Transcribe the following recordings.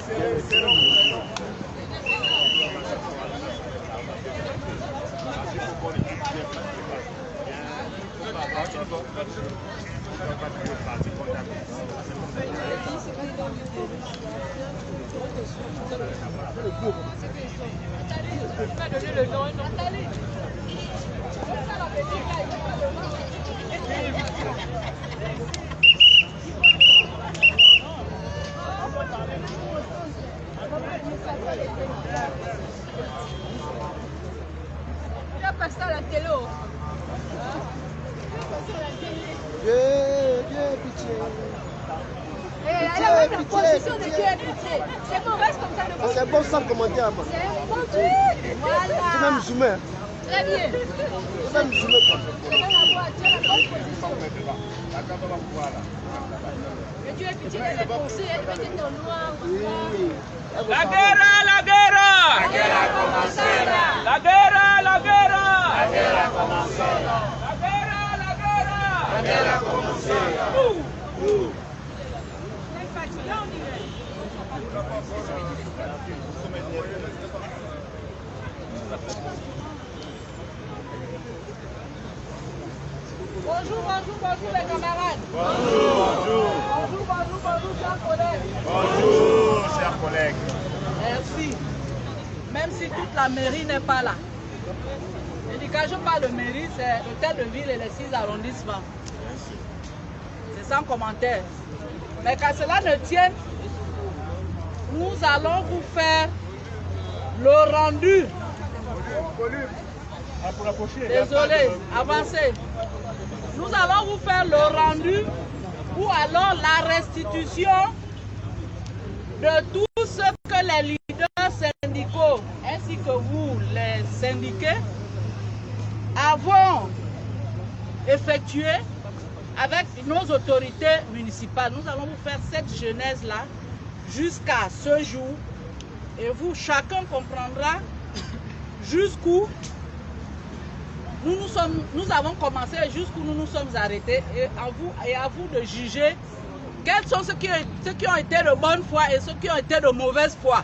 Tu as passé à la télé. Dieu, pitié. Elle a la position de Dieu, pitié. C'est mauvaise comme ça de vous. C'est bon sans commentaire, moi. C'est un bon truc. Voilà. C'est même musulman. Très bien. C'est même musulman. Tu as la bonne position. Mais Dieu est pitié, elle est pensée, elle va être en noir. Oui. La guerra, la guerra! La guerre a commencé là. La guerra, la guerra! La guerre a commencé là. La guerra, la guerra! La guerre a commencé là. C'est fatigant, on dirait. Bonjour, bonjour, bonjour les camarades. Bonjour, bonjour. Bonjour, bonjour, bonjour, chers collègues. Bonjour, chers collègues. Merci. Même si toute la mairie n'est pas là. Et quand je parle de mairie, c'est l'hôtel de ville et les 6 arrondissements. C'est sans commentaire. Mais qu'à cela ne tienne, nous allons vous faire le rendu. Désolé, avancez. Nous allons vous faire le rendu ou alors la restitution de tout ce que les leaders syndicaux ainsi que vous, les syndiqués, avons effectué avec nos autorités municipales. Nous allons vous faire cette genèse-là jusqu'à ce jour et vous, chacun comprendra jusqu'où nous avons commencé et jusqu'où nous nous sommes arrêtés et à vous de juger quels sont ceux qui ont été de bonne foi et ceux qui ont été de mauvaise foi.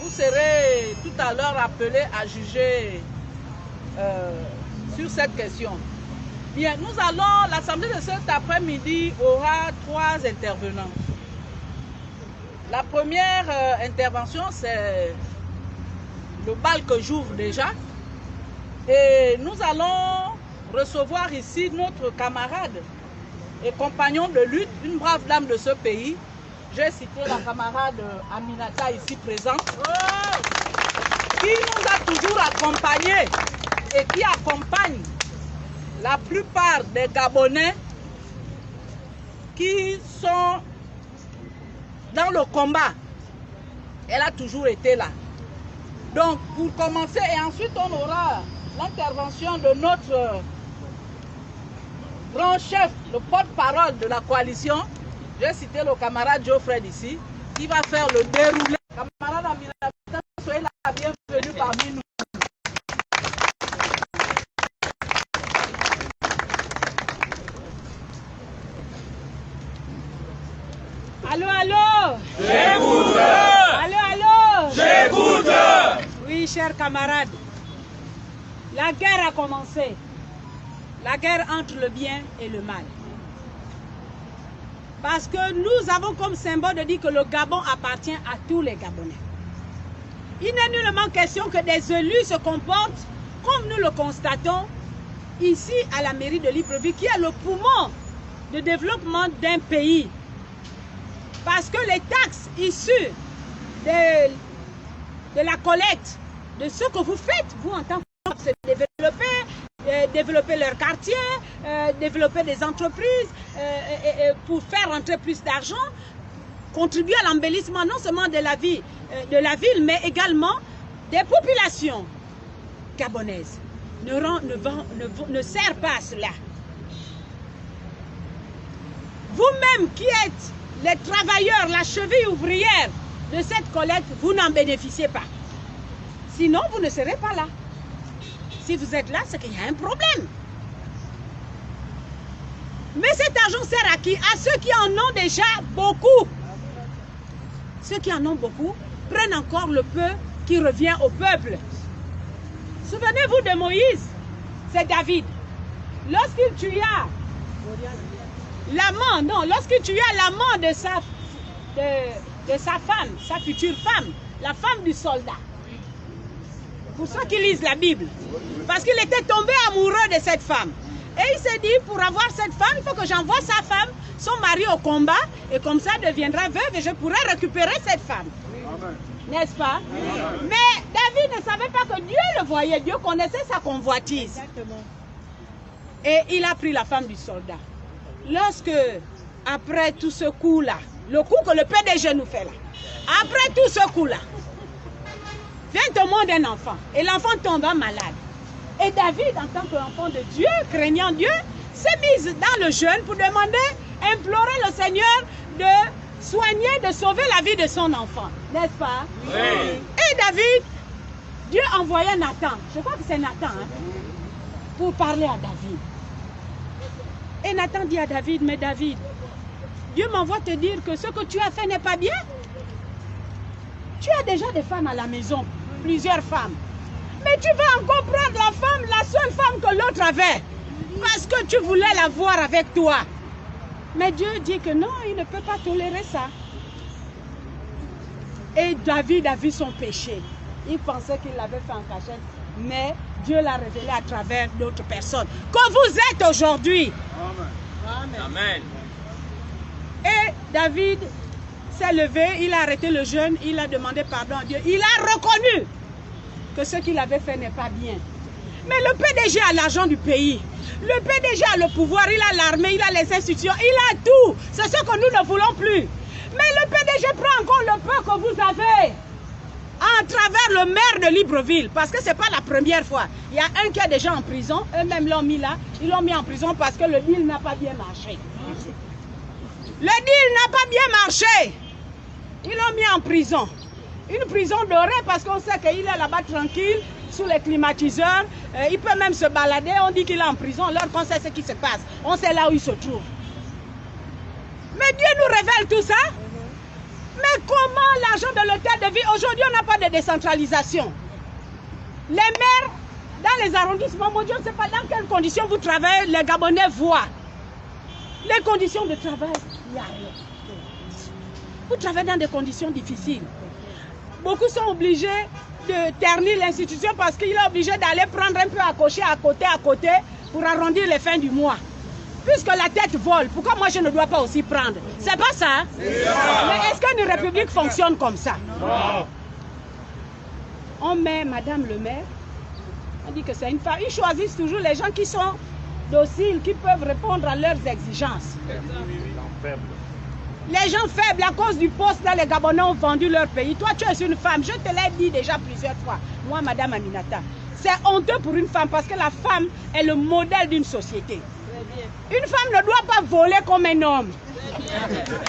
Vous serez tout à l'heure appelés à juger sur cette question. Bien, l'assemblée de cet après-midi aura 3 intervenants. La première intervention, c'est le bal que j'ouvre déjà. Et nous allons recevoir ici notre camarade et compagnon de lutte, une brave dame de ce pays. J'ai cité la camarade Aminata ici présente, qui nous a toujours accompagnés et qui accompagne la plupart des Gabonais qui sont dans le combat. Elle a toujours été là. Donc, pour commencer, et ensuite on aura l'intervention de notre grand chef, le porte-parole de la coalition. J'ai cité le camarade Geoffrey ici, qui va faire le déroulé. Camarade Aminata, soyez la bienvenue parmi nous. Allô, allô? J'écoute! Allô, allô? J'écoute! Oui, chers camarades, la guerre a commencé. La guerre entre le bien et le mal. Parce que nous avons comme symbole de dire que le Gabon appartient à tous les Gabonais. Il n'est nullement question que des élus se comportent comme nous le constatons ici à la mairie de Libreville, qui est le poumon de développement d'un pays. Parce que les taxes issues de la collecte, de ce que vous faites, vous en tant que se développer leur quartier, développer des entreprises, pour faire rentrer plus d'argent, contribuer à l'embellissement non seulement de la ville, mais également des populations gabonaises. Ne sert pas à cela. Vous-même qui êtes les travailleurs, la cheville ouvrière de cette collecte, vous n'en bénéficiez pas. Sinon, vous ne serez pas là. Si vous êtes là, c'est qu'il y a un problème. Mais cet argent sert à qui? À ceux qui en ont déjà beaucoup. ceux qui en ont beaucoup prennent encore le peu qui revient au peuple. Souvenez-vous de Moïse, c'est David. Lorsqu'il tua l'amant, non, lorsqu'il tua l'amant de sa femme, sa future femme, la femme du soldat. Pour ceux qui lisent la Bible. Parce qu'il était tombé amoureux de cette femme. Et il s'est dit, pour avoir cette femme, il faut que j'envoie sa femme, son mari au combat, et comme ça elle deviendra veuve et je pourrai récupérer cette femme. N'est-ce pas? Mais David ne savait pas que Dieu le voyait, Dieu connaissait sa convoitise. Exactement. Et il a pris la femme du soldat. Lorsque, après tout ce coup-là, le coup que le PDG nous fait là, après tout ce coup-là, vient au monde un enfant, et l'enfant tombe malade. Et David, en tant qu'enfant de Dieu, craignant Dieu, s'est mis dans le jeûne pour demander, implorer le Seigneur de soigner, de sauver la vie de son enfant. N'est-ce pas? Oui. Et David, Dieu envoyait Nathan, je crois que c'est Nathan, hein, pour parler à David. Et Nathan dit à David, mais David, Dieu m'envoie te dire que ce que tu as fait n'est pas bien. Tu as déjà des femmes à la maison, plusieurs femmes. Mais tu vas encore prendre la femme, la seule femme que l'autre avait. Parce que tu voulais la voir avec toi. Mais Dieu dit que non, il ne peut pas tolérer ça. Et David a vu son péché. Il pensait qu'il l'avait fait en cachette. Mais Dieu l'a révélé à travers d'autres personnes. Que vous êtes aujourd'hui. Amen. Amen. Et David s'est levé, il a arrêté le jeûne, il a demandé pardon à Dieu. Il a reconnu que ce qu'il avait fait n'est pas bien. Mais le PDG a l'argent du pays. Le PDG a le pouvoir, il a l'armée, il a les institutions, il a tout. C'est ce que nous ne voulons plus. Mais le PDG prend encore le peu que vous avez à travers le maire de Libreville. Parce que ce n'est pas la première fois. Il y a un qui est déjà en prison. Eux-mêmes l'ont mis là. Ils l'ont mis en prison parce que le deal n'a pas bien marché. Le deal n'a pas bien marché. Ils l'ont mis en prison. Une prison dorée parce qu'on sait qu'il est là-bas tranquille, sous les climatiseurs. Il peut même se balader. On dit qu'il est en prison alors qu'on sait ce qui se passe. On sait là où il se trouve. Mais Dieu nous révèle tout ça. Mais comment l'argent de l'hôtel de ville... Aujourd'hui, on n'a pas de décentralisation. Les maires, dans les arrondissements, mon Dieu, je ne sais pas dans quelles conditions vous travaillez, les Gabonais voient. Les conditions de travail, il n'y a rien. Vous travaillez dans des conditions difficiles. Beaucoup sont obligés de ternir l'institution parce qu'il est obligé d'aller prendre un peu à cocher à côté, pour arrondir les fins du mois. Puisque la tête vole, pourquoi moi je ne dois pas aussi prendre? C'est pas ça, hein? Mais est-ce qu'une république fonctionne comme ça? Non. On met Madame le maire, on dit que c'est une femme. Ils choisissent toujours les gens qui sont dociles, qui peuvent répondre à leurs exigences. Les gens faibles, à cause du poste, là, les Gabonais ont vendu leur pays. Toi, tu es une femme. Je te l'ai dit déjà plusieurs fois. Moi, Madame Aminata, c'est honteux pour une femme parce que la femme est le modèle d'une société. Une femme ne doit pas voler comme un homme.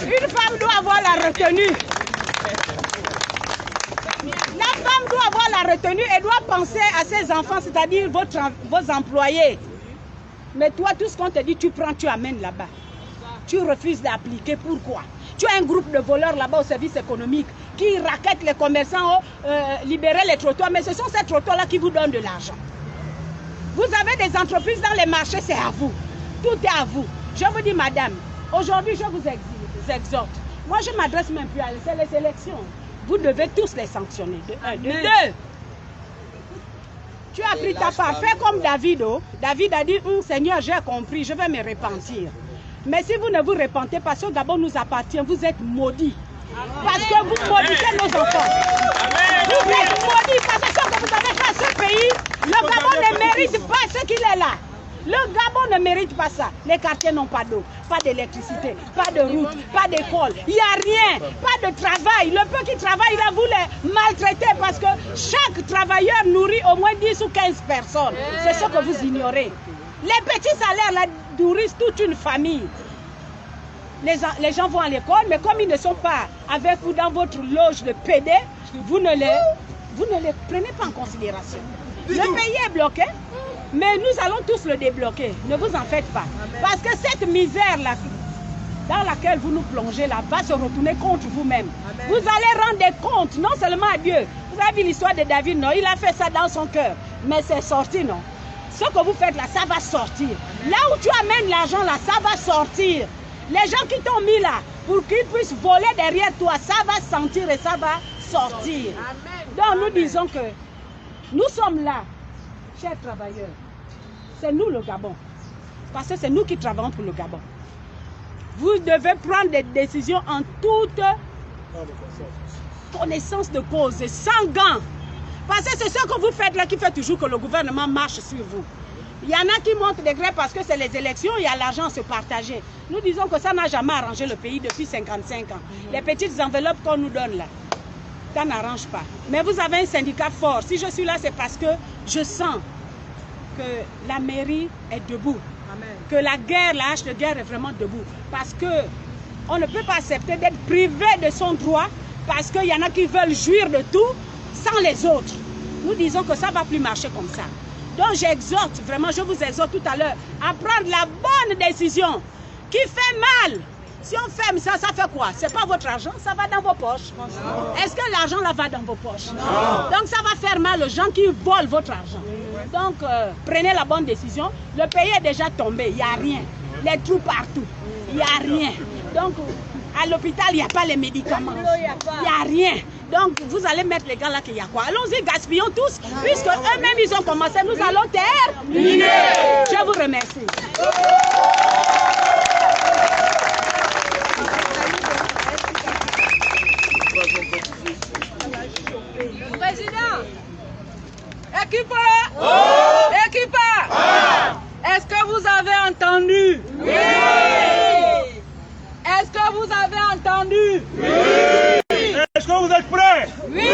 Une femme doit avoir la retenue. La femme doit avoir la retenue et doit penser à ses enfants, c'est-à-dire vos employés. Mais toi, tout ce qu'on te dit, tu prends, tu amènes là-bas. Tu refuses d'appliquer. Pourquoi? Tu as un groupe de voleurs là-bas au service économique qui raquettent les commerçants, libérer les trottoirs. Mais ce sont ces trottoirs-là qui vous donnent de l'argent. Vous avez des entreprises dans les marchés, c'est à vous. Tout est à vous. Je vous dis, madame, aujourd'hui, je vous exhorte. Moi, je m'adresse même plus à les élections. Vous devez tous les sanctionner. De un, de deux. Tu as pris ta part. Fais comme David. Oh. David a dit, Seigneur, j'ai compris, je vais me repentir. Mais si vous ne vous repentez pas, ce Gabon nous appartient, vous êtes maudits. Parce que vous maudissez nos enfants. Vous êtes maudits parce que ce que vous avez fait à ce pays, le Gabon ne mérite pas ce qu'il est là. Le Gabon ne mérite pas ça. Les quartiers n'ont pas d'eau, pas d'électricité, pas de route, pas d'école. Il n'y a rien, pas de travail. Le peu qui travaille, là, vous les maltraitez parce que chaque travailleur nourrit au moins 10 ou 15 personnes. C'est ce que vous ignorez. Les petits salaires là, nourrissent toute une famille. Les gens vont à l'école, mais comme ils ne sont pas avec vous dans votre loge de PD, vous ne les prenez pas en considération. Le pays est bloqué, mais nous allons tous le débloquer. Ne vous en faites pas. Parce que cette misère-là dans laquelle vous nous plongez là va se retourner contre vous-même. Vous allez rendre des comptes, non seulement à Dieu. Vous avez vu l'histoire de David, non? Il a fait ça dans son cœur. Mais c'est sorti, non? Ce que vous faites là, ça va sortir. Là où tu amènes l'argent là, ça va sortir. Les gens qui t'ont mis là, pour qu'ils puissent voler derrière toi, ça va sentir et ça va sortir. Donc nous disons que nous sommes là, chers travailleurs. C'est nous le Gabon. Parce que c'est nous qui travaillons pour le Gabon. Vous devez prendre des décisions en toute connaissance de cause, sans gants. Parce que c'est ce que vous faites là qui fait toujours que le gouvernement marche sur vous. Il y en a qui montent des grèves parce que c'est les élections, il y a l'argent à se partager. Nous disons que ça n'a jamais arrangé le pays depuis 55 ans. Les petites enveloppes qu'on nous donne là, ça n'arrange pas. Mais vous avez un syndicat fort. Si je suis là, c'est parce que je sens que la mairie est debout. Amen. Que la guerre, la hache de guerre est vraiment debout. Parce que on ne peut pas accepter d'être privé de son droit parce qu'il y en a qui veulent jouir de tout sans les autres. Nous disons que ça ne va plus marcher comme ça. Donc j'exhorte, vraiment, je vous exhorte tout à l'heure à prendre la bonne décision qui fait mal. Si on ferme ça, ça fait quoi? C'est pas votre argent, ça va dans vos poches. Est-ce que l'argent là va dans vos poches? Non. Donc ça va faire mal aux gens qui volent votre argent. Donc prenez la bonne décision. Le pays est déjà tombé, il n'y a rien. Les trous partout, il n'y a rien. Donc à l'hôpital, il n'y a pas les médicaments. Il n'y a rien. Donc vous allez mettre les gars là qu'il y a quoi? Allons-y, gaspillons tous, puisque eux-mêmes ils ont commencé, nous allons terminer. Je vous remercie. Président, équipe, est-ce que vous avez entendu? Oui. Est-ce que vous avez entendu? Oui. Est-ce que vous êtes prêts? Oui.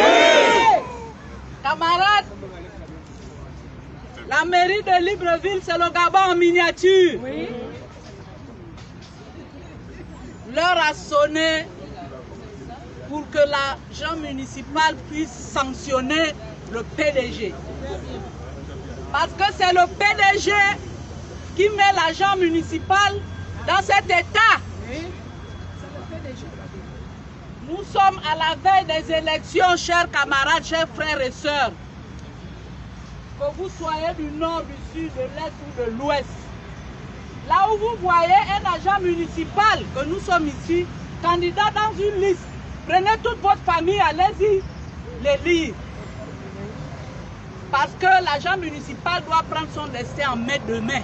Camarades, la mairie de Libreville, c'est le Gabon en miniature. Oui. L'heure a sonné pour que l'agent municipal puisse sanctionner le PDG. Parce que c'est le PDG qui met l'agent municipal dans cet état. Nous sommes à la veille des élections, chers camarades, chers frères et sœurs. Que vous soyez du nord, du sud, de l'est ou de l'ouest. Là où vous voyez un agent municipal, que nous sommes ici, candidat dans une liste, prenez toute votre famille, allez-y les lire. Parce que l'agent municipal doit prendre son destin en main demain.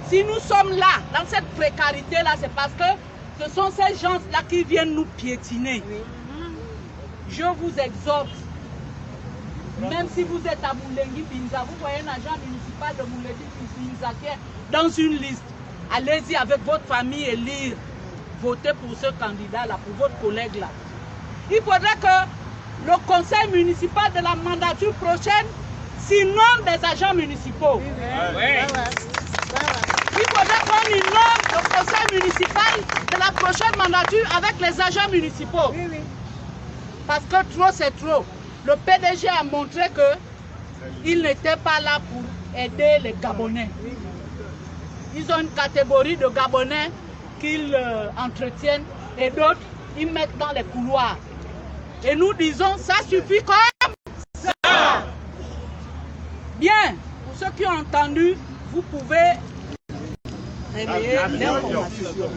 Si nous sommes là, dans cette précarité-là, c'est parce que ce sont ces gens-là qui viennent nous piétiner. Je vous exhorte, même si vous êtes à Moulengi Binza, vous voyez un agent municipal de Moulengi Binza qui est dans une liste, allez-y avec votre famille et lire, votez pour ce candidat-là, pour votre collègue-là. Il faudrait que le conseil municipal de la mandature prochaine s'inonde des agents municipaux. Il faudrait qu'on innove le conseil municipal de la prochaine mandature avec les agents municipaux. Parce que trop, c'est trop. Le PDG a montré qu'il n'était pas là pour aider les Gabonais. Ils ont une catégorie de Gabonais qu'ils entretiennent et d'autres, ils mettent dans les couloirs. Et nous disons, ça suffit comme ça. Bien, pour ceux qui ont entendu, vous pouvez relayer l'information.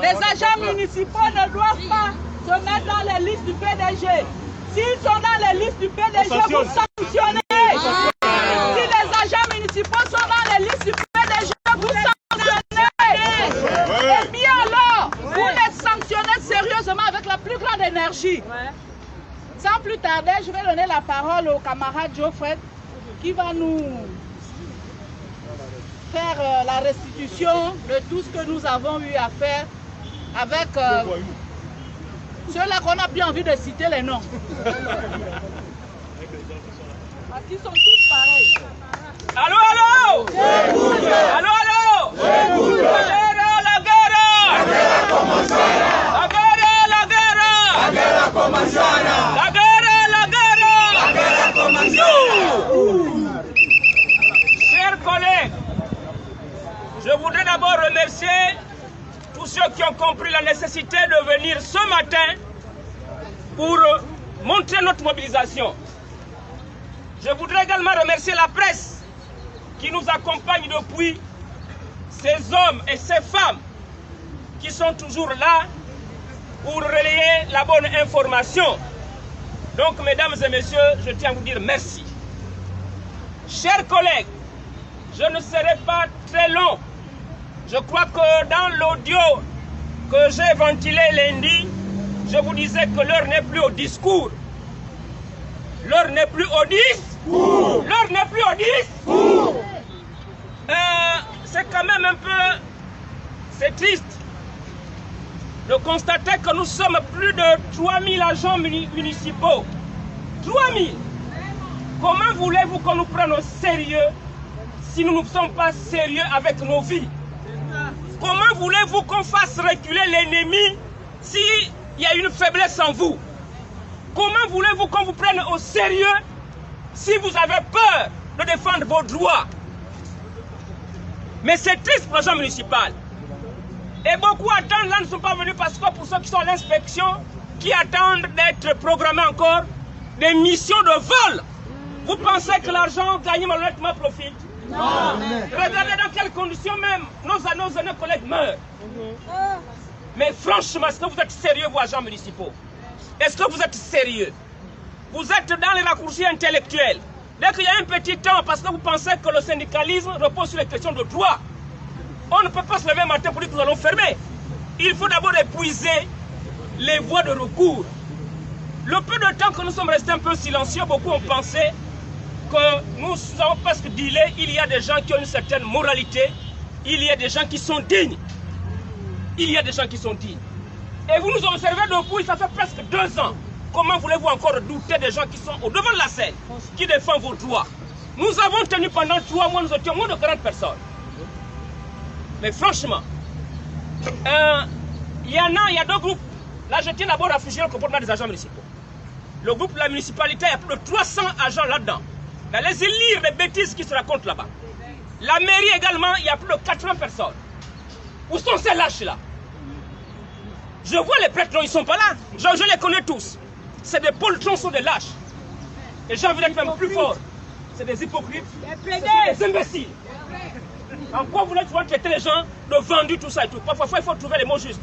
Les agents municipaux ne doivent pas se mettre dans les listes du PDG. S'ils sont dans les listes du PDG, vous sanctionnez. Si les agents municipaux sont dans les listes du PDG, vous sanctionnez. Et bien alors, vous les sanctionnez sérieusement avec la plus grande énergie. Sans plus tarder, je vais donner la parole au camarade Geoffrey qui va nous faire la restitution de tout ce que nous avons eu à faire avec ceux-là qu'on a bien envie de citer les noms. Parce qu'ils sont tous pareils. Allô, allô! Allô, allô! La guerre! La guerre a commencé! La guerre! La guerre! La guerre a commencé! La guerre! La guerre! La guerre a commencé! Chers collègues, je voudrais d'abord remercier ce matin, pour montrer notre mobilisation, je voudrais également remercier la presse qui nous accompagne depuis, ces hommes et ces femmes qui sont toujours là pour relayer la bonne information. Donc, mesdames et messieurs, je tiens à vous dire merci. Chers collègues, je ne serai pas très long. Je crois que dans l'audio que j'ai ventilé lundi, je vous disais que l'heure n'est plus au discours. L'heure n'est plus au discours. L'heure n'est plus au discours. C'est quand même un peu... C'est triste de constater que nous sommes plus de 3000 agents municipaux. 3000. Comment voulez-vous qu'on nous prenne au sérieux si nous ne sommes pas sérieux avec nos vies? Comment voulez-vous qu'on fasse reculer l'ennemi s'il y a une faiblesse en vous? Comment voulez-vous qu'on vous prenne au sérieux si vous avez peur de défendre vos droits? Mais c'est triste pour l'agent municipal. Et beaucoup attendent, là ne sont pas venus parce que pour ceux qui sont à l'inspection, qui attendent d'être programmés encore des missions de vol. Vous pensez que l'argent gagné malhonnêtement profite? Non. Regardez dans quelles conditions même nos collègues meurent. Mais franchement, est-ce que vous êtes sérieux, vous, agents municipaux? Est-ce que vous êtes sérieux? Vous êtes dans les raccourcis intellectuels. Dès qu'il y a un petit temps, parce que vous pensez que le syndicalisme repose sur les questions de droit, on ne peut pas se lever un matin pour dire que nous allons fermer. Il faut d'abord épuiser les voies de recours. Le peu de temps que nous sommes restés un peu silencieux, beaucoup ont pensé que nous avons presque dealé. Il y a des gens qui ont une certaine moralité. Il y a des gens qui sont dignes. Il y a des gens qui sont dignes. Et vous nous observez depuis, ça fait presque 2 ans. Comment voulez-vous encore douter des gens qui sont au devant de la scène, qui défendent vos droits? Nous avons tenu pendant 3 mois, nous étions moins de 40 personnes. Mais franchement, il y a 2 groupes. Là, je tiens d'abord à fusionner le comportement des agents municipaux. Le groupe de la municipalité, il y a plus de 300 agents là-dedans. Allez-y lire les bêtises qui se racontent là-bas. La mairie également, il y a plus de 80 personnes. Où sont ces lâches-là? Je vois les prêtres, non, ils ne sont pas là. Je les connais tous. C'est des poltrons, sont des lâches. Et j'ai envie d'être même plus fort. C'est des hypocrites. C'est des imbéciles. En quoi vous voulez traiter les gens de vendus, tout ça et tout? Parfois, il faut trouver les mots justes.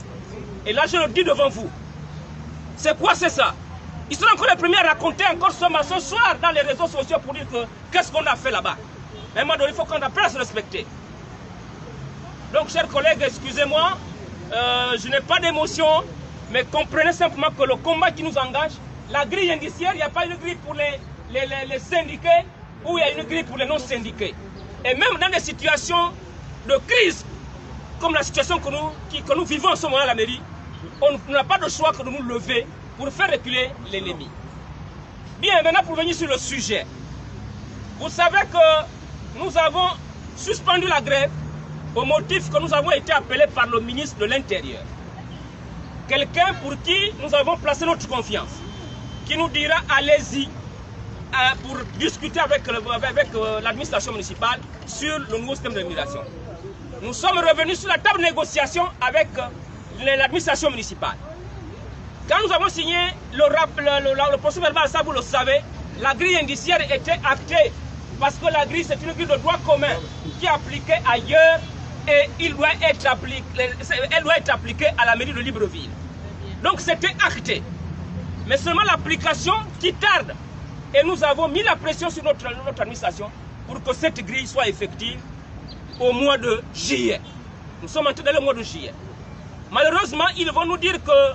Et là, je le dis devant vous. C'est quoi, c'est ça? Ils sont encore les premiers à raconter encore ce soir dans les réseaux sociaux pour dire que qu'est-ce qu'on a fait là-bas. À un moment donné, il faut qu'on apprenne à se respecter. Donc, chers collègues, excusez-moi, je n'ai pas d'émotion, mais comprenez simplement que le combat qui nous engage, la grille indiciaire, il n'y a pas une grille pour les syndiqués ou il y a une grille pour les non-syndiqués. Et même dans des situations de crise, comme la situation que nous vivons en ce moment à la mairie, on n'a pas de choix que de nous lever pour faire reculer l'ennemi. Bien, maintenant pour venir sur le sujet. Vous savez que nous avons suspendu la grève au motif que nous avons été appelés par le ministre de l'Intérieur. Quelqu'un pour qui nous avons placé notre confiance, qui nous dira allez-y pour discuter avec l'administration municipale sur le nouveau système de rémunération. Nous sommes revenus sur la table de négociation avec l'administration municipale. Quand nous avons signé le procès verbal, ça vous le savez, la grille indiciaire était actée parce que la grille c'est une grille de droit commun qui est appliquée ailleurs et elle doit être appliquée à la mairie de Libreville. Donc c'était acté. Mais seulement l'application qui tarde. Et nous avons mis la pression sur notre administration pour que cette grille soit effective au mois de juillet. Nous sommes entrés dans le mois de juillet. Malheureusement, ils vont nous dire que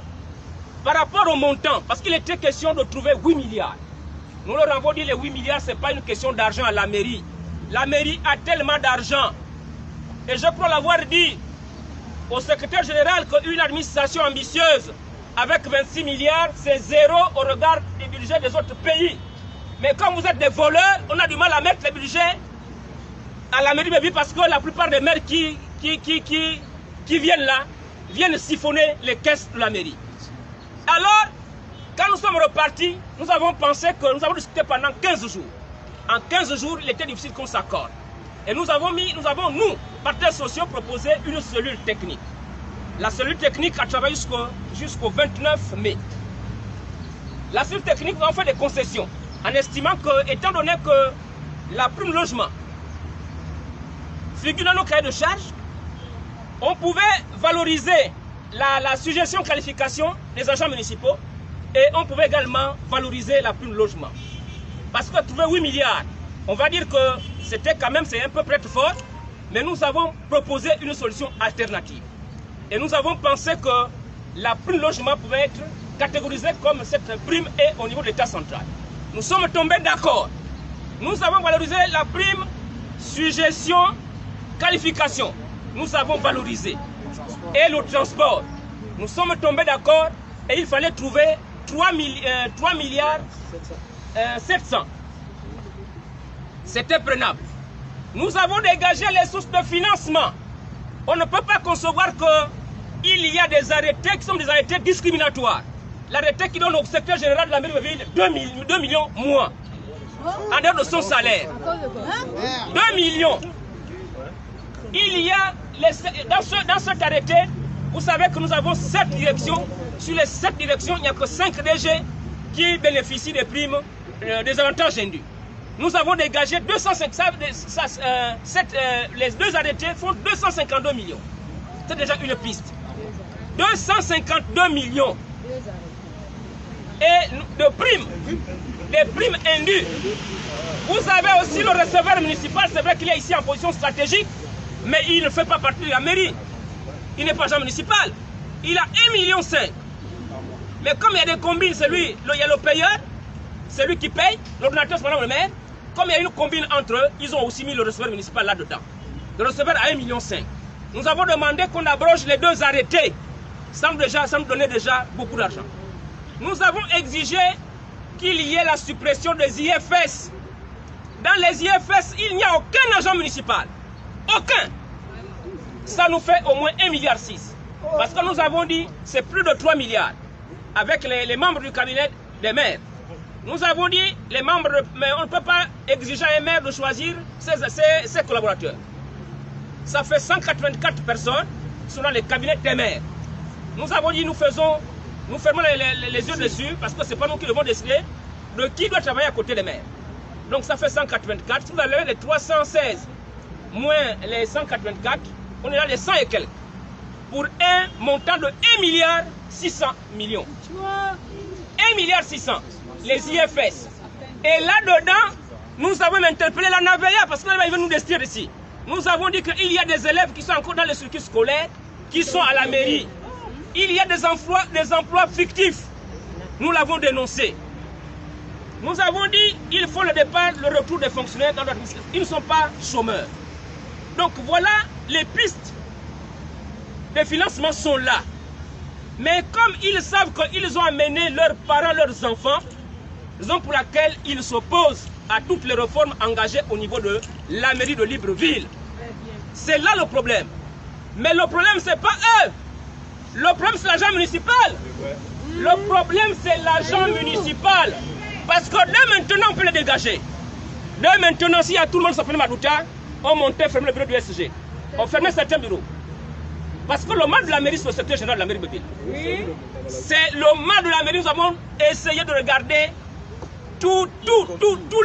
par rapport au montant, parce qu'il était question de trouver 8 milliards. Nous leur avons dit les 8 milliards, ce n'est pas une question d'argent à la mairie. La mairie a tellement d'argent. Et je crois l'avoir dit au secrétaire général qu'une administration ambitieuse avec 26 milliards, c'est zéro au regard du budget des autres pays. Mais quand vous êtes des voleurs, on a du mal à mettre les budgets à la mairie parce que la plupart des maires qui viennent là, viennent siphonner les caisses de la mairie. Alors, quand nous sommes repartis, nous avons pensé que nous avons discuté pendant 15 jours. En 15 jours, il était difficile qu'on s'accorde. Et nous avons, nous, partenaires sociaux, proposé une cellule technique. La cellule technique a travaillé jusqu'au 29 mai. La cellule technique a fait des concessions en estimant que, étant donné que la prime logement figure dans nos cahiers de charges, on pouvait valoriser la suggestion qualification des agents municipaux et on pouvait également valoriser la prime logement. Parce que trouver 8 milliards, on va dire que c'était quand même, c'est un peu près fort, mais nous avons proposé une solution alternative. Et nous avons pensé que la prime logement pouvait être catégorisée comme cette prime est au niveau de l'État central. Nous sommes tombés d'accord. Nous avons valorisé la prime suggestion qualification. Nous avons valorisé. Et le transport. Nous sommes tombés d'accord et il fallait trouver 3 milliards 700. C'était prenable. Nous avons dégagé les sources de financement. On ne peut pas concevoir qu'il y a des arrêtés qui sont des arrêtés discriminatoires. L'arrêté qui donne au secrétaire général de la mairie de ville 2 millions moins en dehors de son salaire. 2 millions. Il y a, dans cet arrêté, vous savez que nous avons 7 directions. Sur les 7 directions, il n'y a que 5 DG qui bénéficient des primes, des avantages indus. Nous avons dégagé 250, les deux arrêtés font 252 millions. C'est déjà une piste. 252 millions. Et de primes, des primes indues. Vous avez aussi le receveur municipal, c'est vrai qu'il est ici en position stratégique, mais il ne fait pas partie de la mairie. Il n'est pas agent municipal. Il a 1,5 million. Mais comme il y a des combines, il y a le payeur, c'est lui qui paye, l'ordinateur c'est madame le maire. Comme il y a une combine entre eux, ils ont aussi mis le receveur municipal là-dedans. Le receveur a 1,5 million. Nous avons demandé qu'on abroge les 2 arrêtés. Ça nous donnait déjà beaucoup d'argent. Nous avons exigé qu'il y ait la suppression des IFS. Dans les IFS, il n'y a aucun agent municipal. Aucun. Ça nous fait au moins 1,6 milliard. Parce que nous avons dit c'est plus de 3 milliards. Avec les membres du cabinet des maires. Nous avons dit, mais on ne peut pas exiger à un maire de choisir ses collaborateurs. Ça fait 184 personnes sur les cabinets des maires. Nous avons dit, nous fermons les yeux dessus, parce que ce n'est pas nous qui devons décider de qui doit travailler à côté des maires. Donc ça fait 184. Si vous avez les 316 moins les 184, on est là les 100 et quelques. Pour un montant de 1,6 milliard. 1,6 milliard. Les IFS. Et là-dedans, nous avons interpellé la NAVEA parce que la NAVEA veut nous détruire ici. Nous avons dit qu'il y a des élèves qui sont encore dans les circuits scolaires, qui sont à la mairie. Il y a des emplois fictifs. Nous l'avons dénoncé. Nous avons dit qu'il faut le départ, le retour des fonctionnaires dans l'administration. Ils ne sont pas chômeurs. Donc voilà, les pistes de financement sont là. Mais comme ils savent qu'ils ont amené leurs parents, leurs enfants, raison pour laquelle ils s'opposent à toutes les réformes engagées au niveau de la mairie de Libreville. C'est là le problème. Mais le problème, ce n'est pas eux. Le problème, c'est l'agent municipal. Le problème, c'est l'agent municipal. Parce que dès maintenant, on peut le dégager. Dès maintenant, s'il y a tout le monde s'appelle Madouta, on montait, fermait le bureau du SG. On fermait certains bureaux. Parce que le mal de la mairie, c'est le secrétaire général de la mairie de Libreville. Oui. C'est le mal de la mairie. Nous avons essayé de regarder tous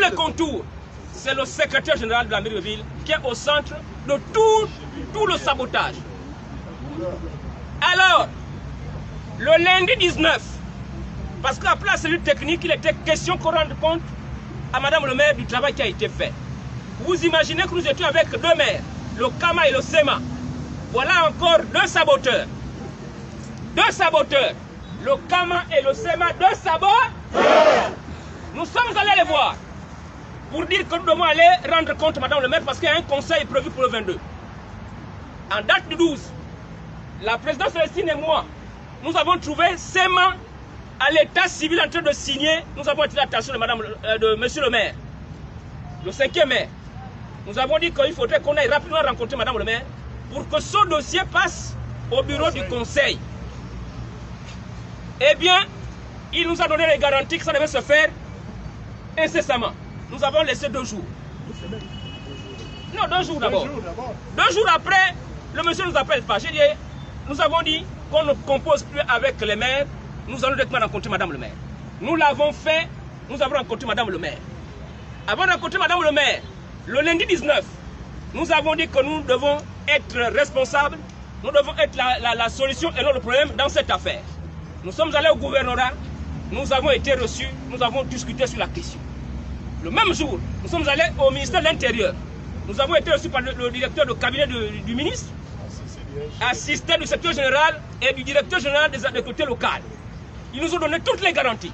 les contours. C'est le secrétaire général de la mairie de ville qui est au centre de tout le sabotage. Alors, le lundi 19, parce qu'après la cellule technique, il était question qu'on rende compte à madame le maire du travail qui a été fait. Vous imaginez que nous étions avec 2 maires, le Kama et le Sema. Voilà encore 2 saboteurs. 2 saboteurs. Le Kama et le Sema, 2 saboteurs. Nous sommes allés les voir pour dire que nous devons aller rendre compte, madame le maire, parce qu'il y a un conseil prévu pour le 22. En date du 12, la présidente Célestine et moi, nous avons trouvé Sema à l'état civil en train de signer. Nous avons attiré l'attention de monsieur le maire, le 5e maire. Nous avons dit qu'il faudrait qu'on aille rapidement rencontrer madame le maire pour que ce dossier passe au bureau du conseil. Eh bien, il nous a donné les garanties que ça devait se faire incessamment. Nous avons laissé 2 jours. Non, 2 jours d'abord. 2 jours après, le monsieur nous appelle pas. J'ai dit, nous avons dit qu'on ne compose plus avec les maires, nous allons directement rencontrer Madame le maire. Nous l'avons fait, nous avons rencontré Madame le maire. Avant de rencontrer Madame le maire, le lundi 19, nous avons dit que nous devons être responsables, nous devons être la solution et non le problème dans cette affaire. Nous sommes allés au gouvernorat, nous avons été reçus, nous avons discuté sur la question. Le même jour, nous sommes allés au ministère de l'Intérieur. Nous avons été reçus par le directeur de cabinet du ministre, assisté du secrétaire général et du directeur général des collectivités locales. Ils nous ont donné toutes les garanties.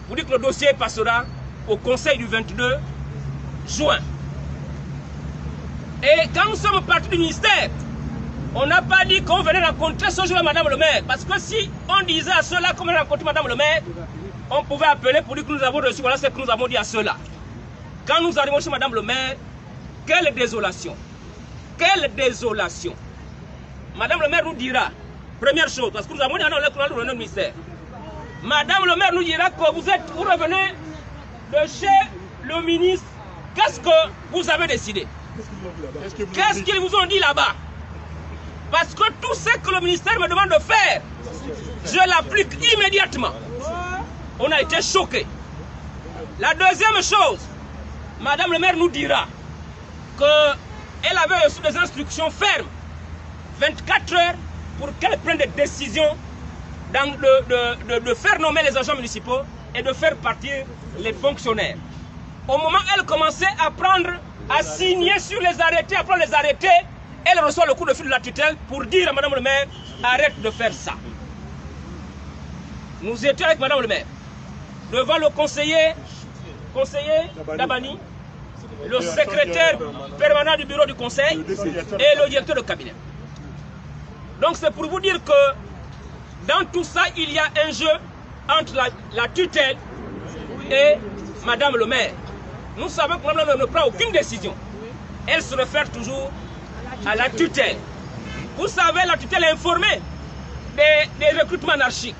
Vous dites que le dossier passera au conseil du 22 juin. Et quand nous sommes partis du ministère, on n'a pas dit qu'on venait rencontrer ce jour-là Madame le maire. Parce que si on disait à ceux-là qu'on venait rencontrer Madame le maire, on pouvait appeler pour dire que nous avons reçu, voilà ce que nous avons dit à ceux-là. Quand nous arrivons chez Madame le maire, quelle désolation. Quelle désolation. Madame le maire nous dira, première chose, parce que nous avons dit dans le ministère, Madame le maire nous dira que vous revenez de chez le ministre, qu'est-ce que vous avez décidé? Qu'est-ce qu'ils vous ont dit là-bas? Parce que tout ce que le ministère me demande de faire, je l'applique immédiatement. On a été choqués. La deuxième chose, Madame le maire nous dira qu'elle avait reçu des instructions fermes, 24 heures, pour qu'elle prenne des décisions de faire nommer les agents municipaux et de faire partir les fonctionnaires. Au moment où elle commençait à signer sur les arrêtés, à prendre les arrêtés, elle reçoit le coup de fil de la tutelle pour dire à Madame le maire, arrête de faire ça. Nous étions avec Madame le maire, devant le conseiller Dabani, le secrétaire permanent du bureau du conseil et le directeur de cabinet. Donc c'est pour vous dire que dans tout ça, il y a un jeu entre la tutelle et Madame le maire. Nous savons que Madame le maire ne prend aucune décision. Elle se réfère toujours à la tutelle. Vous savez, la tutelle est informée des recrutements anarchiques.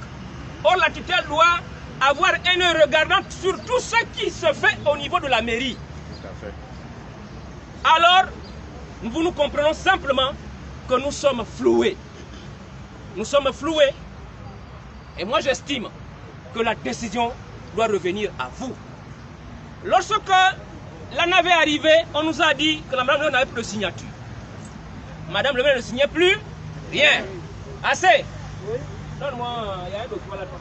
Or, la tutelle doit avoir un œil regardant sur tout ce qui se fait au niveau de la mairie. Alors, nous comprenons simplement que nous sommes floués. Nous sommes floués. Et moi, j'estime que la décision doit revenir à vous. Lorsque la navette est arrivée, on nous a dit que la madame n'avait plus de signature. Madame le maire ne signait plus rien. Assez. Donne-moi, il y a un document là-dedans.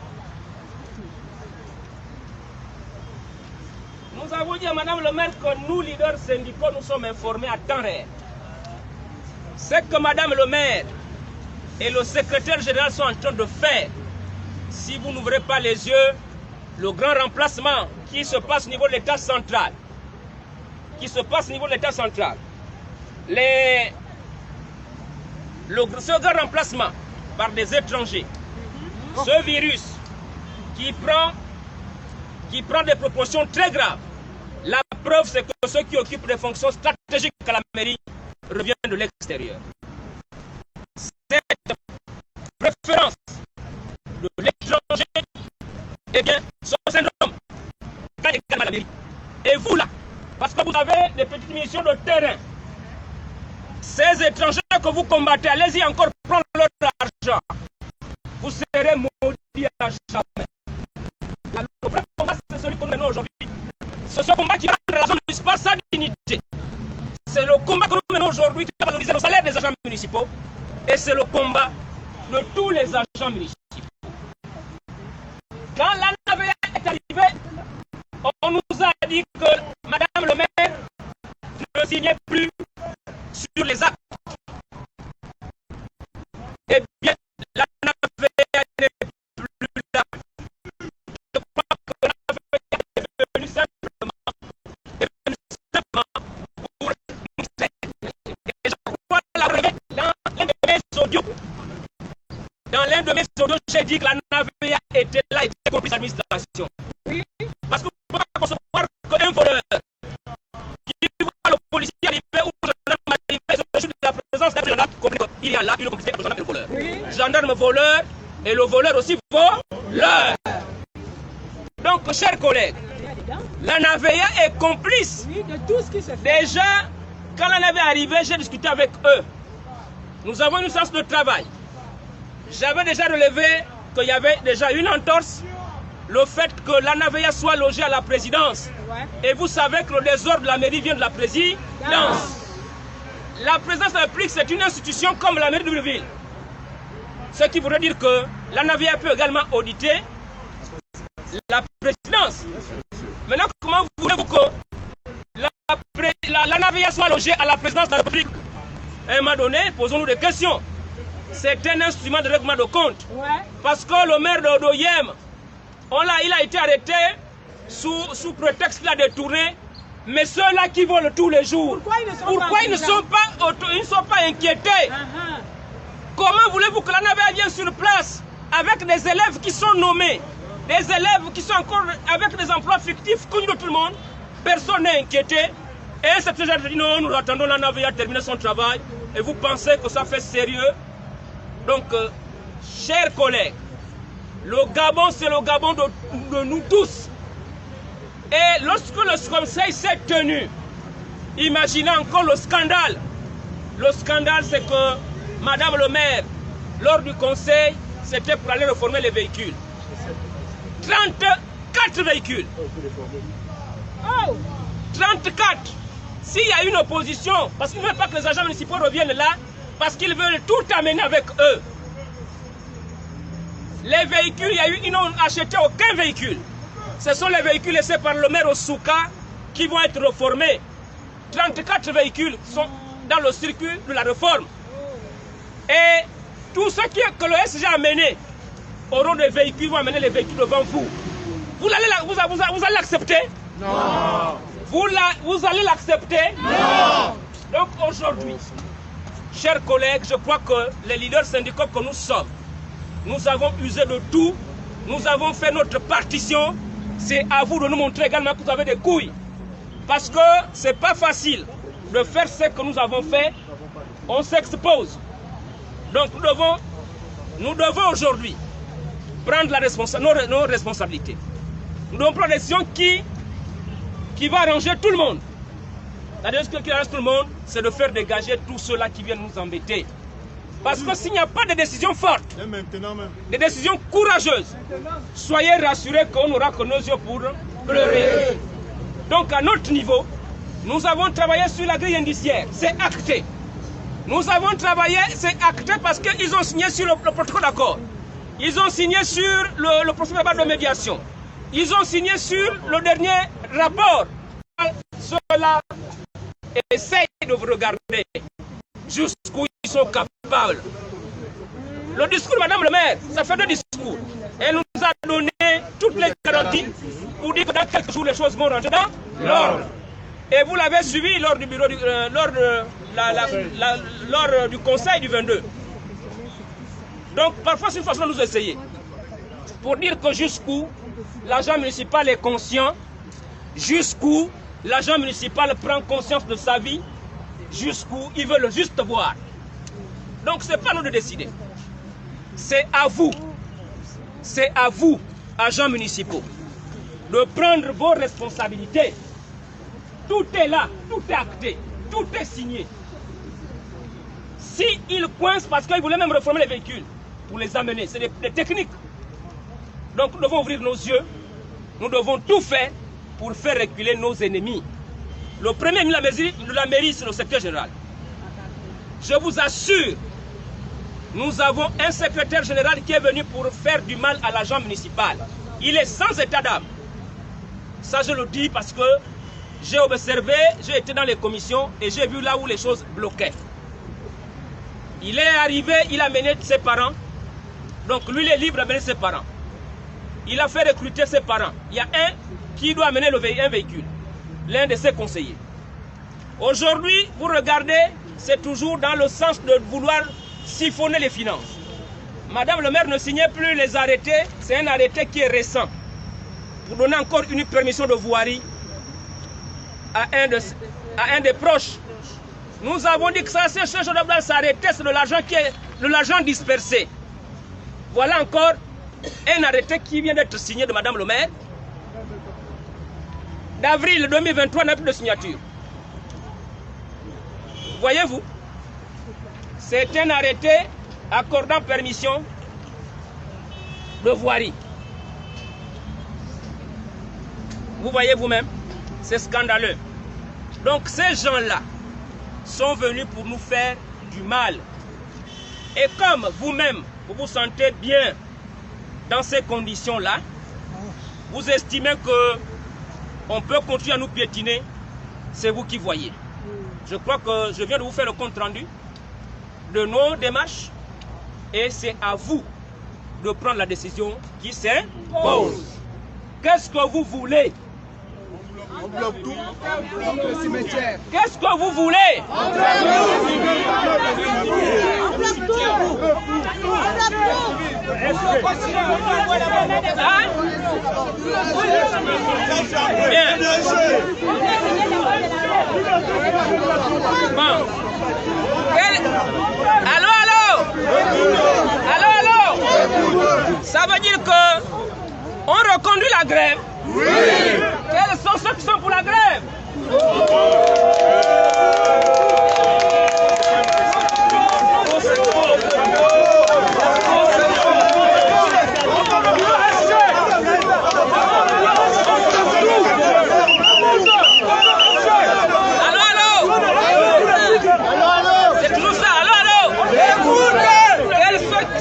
Nous avons dit à Madame le maire que nous, leaders syndicaux, nous sommes informés à temps réel. C'est que Madame le maire et le secrétaire général sont en train de faire. Si vous n'ouvrez pas les yeux, le grand remplacement qui se passe au niveau de l'État central, ce grand remplacement par des étrangers, ce virus qui prend des proportions très graves, la preuve c'est que ceux qui occupent des fonctions stratégiques à la mairie reviennent de l'extérieur. Cette préférence de l'étranger, eh bien, son syndrome quand il calme à la mairie. Et vous là, parce que vous avez des petites missions de terrain, ces étrangers que vous combattez, allez-y encore prendre leur argent. Vous serez maudits à jamais. Le vrai combat, c'est celui que nous menons aujourd'hui. C'est ce combat qui rend la zone municipale sa dignité. C'est le combat que nous menons aujourd'hui qui va valoriser le salaire des agents municipaux. Et c'est le combat de tous les agents municipaux. Quand la navette est arrivée, on nous a dit que Madame le maire ne signait plus sur les actes. Eh bien, la navette n'est plus là. Je crois que la navette est venue simplement pour nous aider. Et je crois l'arrivée dans l'un de mes audios. Dans l'un de mes audios, j'ai dit que la navette était là et était comprise l'administration. Oui. Parce que vous ne pouvez pas concevoir qu'un voleur qui voit le policier arriver ou le gendarme arriver, se joue de la présence d'un gendarme, il y a là une complicité entre le gendarme et le voleur. Oui. Gendarme voleur et le voleur aussi voleur. Donc, chers collègues, la Navea est complice. Oui, de tout ce qui se fait. Déjà, quand la Navea est arrivée, j'ai discuté avec eux. Nous avons une séance de travail. j'avais déjà relevé qu'il y avait déjà une entorse, le fait que l'ANAVEA soit logée à la présidence. Et vous savez que le désordre de la mairie vient de la présidence. La présidence de la République, c'est une institution comme la mairie de Libreville. Ce qui voudrait dire que l'ANAVEA peut également auditer la présidence. Maintenant, comment voulez-vous que l'ANAVEA soit logée à la présidence de la République? À un moment donné, posons-nous des questions. C'est un instrument de règlement de compte. Parce que le maire de Odoyem, il a été arrêté sous prétexte qu'il a détourné. Mais ceux-là qui volent tous les jours, pourquoi ils ne sont pas inquiétés? Comment voulez-vous que l'ANAVEA vienne sur place avec des élèves qui sont nommés, des élèves qui sont encore avec des emplois fictifs connus de tout le monde? Personne n'est inquiété. Et cette gens dit non, nous attendons l'ANAVEA terminer son travail. Et vous pensez que ça fait sérieux? Donc, chers collègues, le Gabon, c'est le Gabon de nous tous. Et lorsque le conseil s'est tenu, imaginez encore le scandale. Le scandale, c'est que Madame le maire, lors du conseil, c'était pour aller réformer les véhicules. 34 véhicules. 34. S'il y a une opposition, parce qu'ils ne veulent pas que les agents municipaux reviennent là, parce qu'ils veulent tout amener avec eux. Les véhicules, ils n'ont acheté aucun véhicule. Ce sont les véhicules laissés par le maire Osouka qui vont être reformés. 34 véhicules sont dans le circuit de la réforme. Et tous ceux que le SG a amené auront des véhicules, vont amener les véhicules devant vous. Vous allez l'accepter? Non. Vous allez l'accepter? Non. Donc aujourd'hui, chers collègues, je crois que les leaders syndicaux que nous sommes, nous avons usé de tout, nous avons fait notre partition. C'est à vous de nous montrer également que vous avez des couilles. Parce que ce n'est pas facile de faire ce que nous avons fait. On s'expose. Donc nous devons aujourd'hui prendre nos responsabilités. Nous devons prendre une décision qui va arranger tout le monde. La décision qui arrange tout le monde, c'est de faire dégager tous ceux-là qui viennent nous embêter. Parce que s'il n'y a pas de décision forte, des décisions courageuses, soyez rassurés qu'on n'aura que nos yeux pour pleurer. Donc à notre niveau, nous avons travaillé sur la grille indiciaire, c'est acté. Nous avons travaillé, c'est acté parce qu'ils ont signé sur le protocole d'accord. Ils ont signé sur le procédure de médiation. Ils ont signé sur le dernier rapport. Ceux-là essayent de vous regarder jusqu'où ils sont capables. Le discours de Madame le maire, ça fait 2 discours. Elle nous a donné toutes les garanties pour dire que dans quelques jours, les choses vont rentrer dans l'ordre. Et vous l'avez suivi lors du bureau lors du conseil du 22. Donc parfois c'est une façon de nous essayer. Pour dire que jusqu'où l'agent municipal est conscient, jusqu'où l'agent municipal prend conscience de sa vie, jusqu'où il veut le juste voir. Donc ce n'est pas nous de décider. C'est à vous, agents municipaux, de prendre vos responsabilités. Tout est là, tout est acté, tout est signé. S'ils coincent parce qu'ils voulaient même reformer les véhicules pour les amener, c'est des techniques. Donc nous devons ouvrir nos yeux, nous devons tout faire pour faire reculer nos ennemis. Le premier ministre de la mairie, c'est le secrétaire général. Je vous assure, nous avons un secrétaire général qui est venu pour faire du mal à l'agent municipal. Il est sans état d'âme. Ça je le dis parce que j'ai observé, j'ai été dans les commissions et j'ai vu là où les choses bloquaient. Il est arrivé, il a amené ses parents. Donc lui, il est libre d'amener ses parents. Il a fait recruter ses parents. Il y a un qui doit amener un véhicule. L'un de ses conseillers. Aujourd'hui, vous regardez, c'est toujours dans le sens de vouloir siphonner les finances. Madame le maire ne signait plus les arrêtés. C'est un arrêté qui est récent. Pour donner encore une permission de voirie à un des proches. Nous avons dit que ça, c'est ce jour de s'arrêter, c'est de l'argent dispersé. Voilà encore un arrêté qui vient d'être signé de Madame le maire. D'avril 2023, n'a plus de signature. Voyez-vous, c'est un arrêté accordant permission de voirie. Vous voyez vous-même, c'est scandaleux. Donc ces gens-là sont venus pour nous faire du mal. Et comme vous-même, vous vous sentez bien dans ces conditions-là, vous estimez que on peut continuer à nous piétiner, c'est vous qui voyez. Je crois que je viens de vous faire le compte rendu de nos démarches et c'est à vous de prendre la décision qui s'impose. Qu'est-ce que vous voulez? On bloque tout. On bloque le cimetière. Qu'est-ce que vous voulez? On bloque tout. Hein? Bien. Bon. Allô, allô? Allô, allô? Ça veut dire que on reconduit la grève? Oui. Quels sont ceux qui sont pour la grève?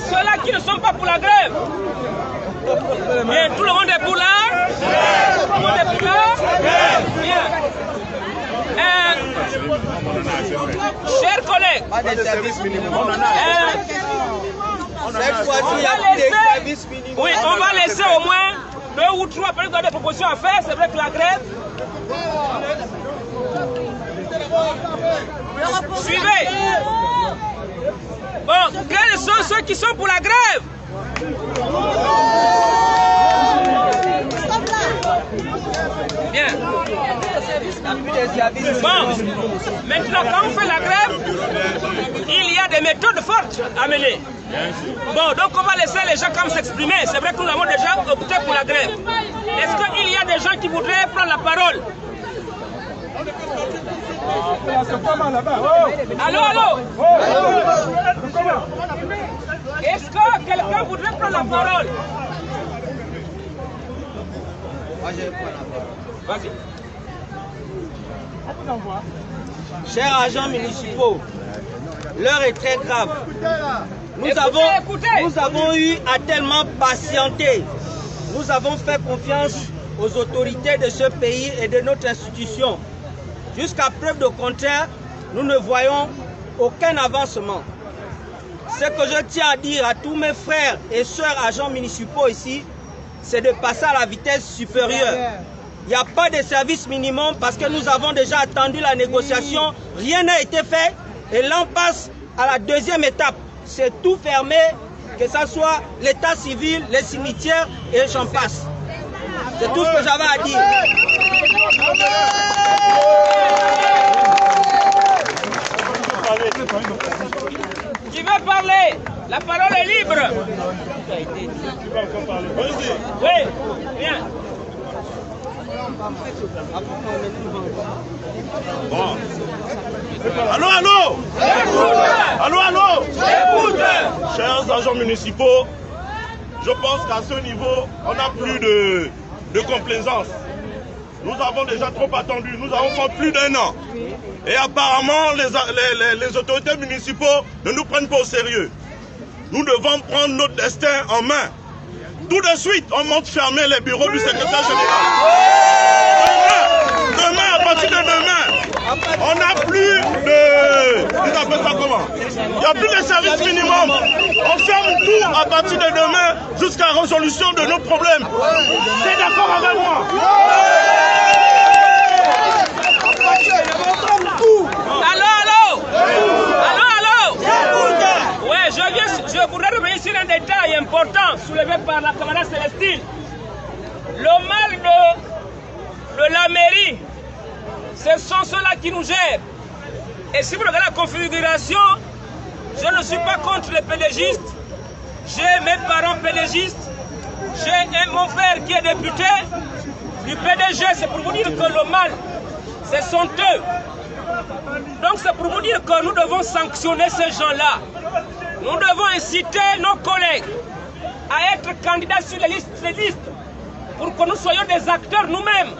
Ceux-là qui ne sont pas pour la grève. Bien, tout le monde est pour la grève. Tout le monde est pour la grève. Bien. Chers collègues, Pas de service minimum. cette fois-ci, oui, on va laisser au moins 2 ou 3 peut-être des propositions à faire. C'est vrai que la grève. Suivez. Bon, quels sont ceux qui sont pour la grève? Bien. Bon, maintenant quand on fait la grève, il y a des méthodes fortes à mener. Bon, donc on va laisser les gens comme s'exprimer. C'est vrai que nous avons déjà opté pour la grève. Est-ce qu'il y a des gens qui voudraient prendre la parole? Allô, allô? Est-ce que quelqu'un voudrait prendre la parole? Vas-y. Chers agents municipaux, l'heure est très grave. Nous avons eu à tellement patienter. Nous avons fait confiance aux autorités de ce pays et de notre institution. Jusqu'à preuve de contraire, nous ne voyons aucun avancement. Ce que je tiens à dire à tous mes frères et sœurs agents municipaux ici, c'est de passer à la vitesse supérieure. Il n'y a pas de service minimum parce que nous avons déjà attendu la négociation. Rien n'a été fait et là on passe à la deuxième étape. C'est tout fermé, que ce soit l'état civil, les cimetières et j'en passe. C'est tout ce que j'avais à dire. Qui veut parler? La parole est libre. Oui, bien. Bon. Allô, allô? Allô, allô? Chers agents municipaux, je pense qu'à ce niveau, on n'a plus de complaisance. Nous avons déjà trop attendu, nous avons fait plus d'1 an. Et apparemment, les autorités municipaux ne nous prennent pas au sérieux. Nous devons prendre notre destin en main. Tout de suite, on monte fermer les bureaux du secrétaire général. Demain, à partir de demain, on n'a plus de... Vous appelez ça comment? Il n'y a plus de service minimum. On ferme tout à partir de demain jusqu'à la résolution de nos problèmes. T'es d'accord avec moi? Allô, allô? Allô, allô? Ouais, je voudrais revenir sur un détail important soulevé par la camarade Célestine. Le mal de la mairie, ce sont ceux-là qui nous gèrent. Et si vous regardez la configuration, je ne suis pas contre les pédégistes. J'ai mes parents pédégistes. J'ai mon père qui est député du PDG. C'est pour vous dire que le mal, ce sont eux. Donc c'est pour vous dire que nous devons sanctionner ces gens-là. Nous devons inciter nos collègues à être candidats sur les listes, pour que nous soyons des acteurs nous-mêmes.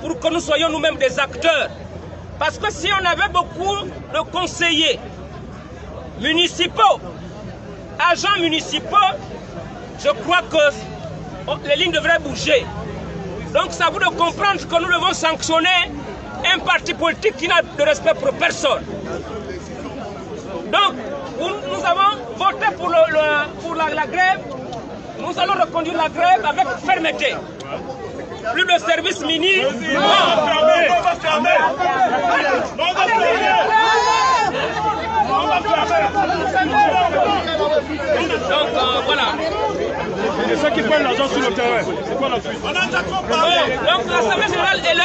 Pour que nous soyons nous-mêmes des acteurs. Parce que si on avait beaucoup de conseillers municipaux, agents municipaux, je crois que les lignes devraient bouger. Donc c'est à vous de comprendre que nous devons sanctionner un parti politique qui n'a de respect pour personne. Donc, nous avons voté pour la grève. Nous allons reconduire la grève avec fermeté. Plus de services mini. Donc voilà. Et ceux qui prennent l'argent sur le terrain, c'est quoi la suite? On a déjà comparé. Donc l'Assemblée générale est là.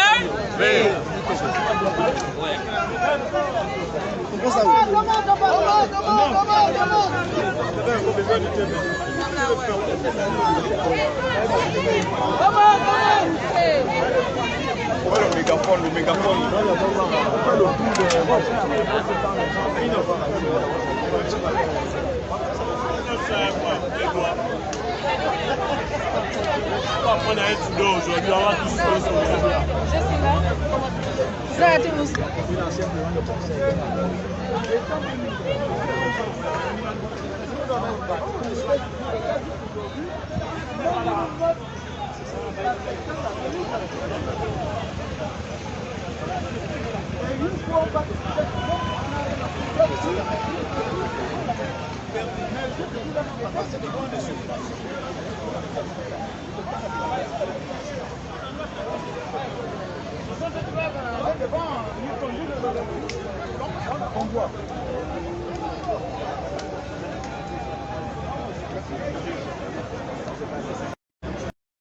Le mégaphone. On va prendre un studio aujourd'hui, on va tous se retrouver.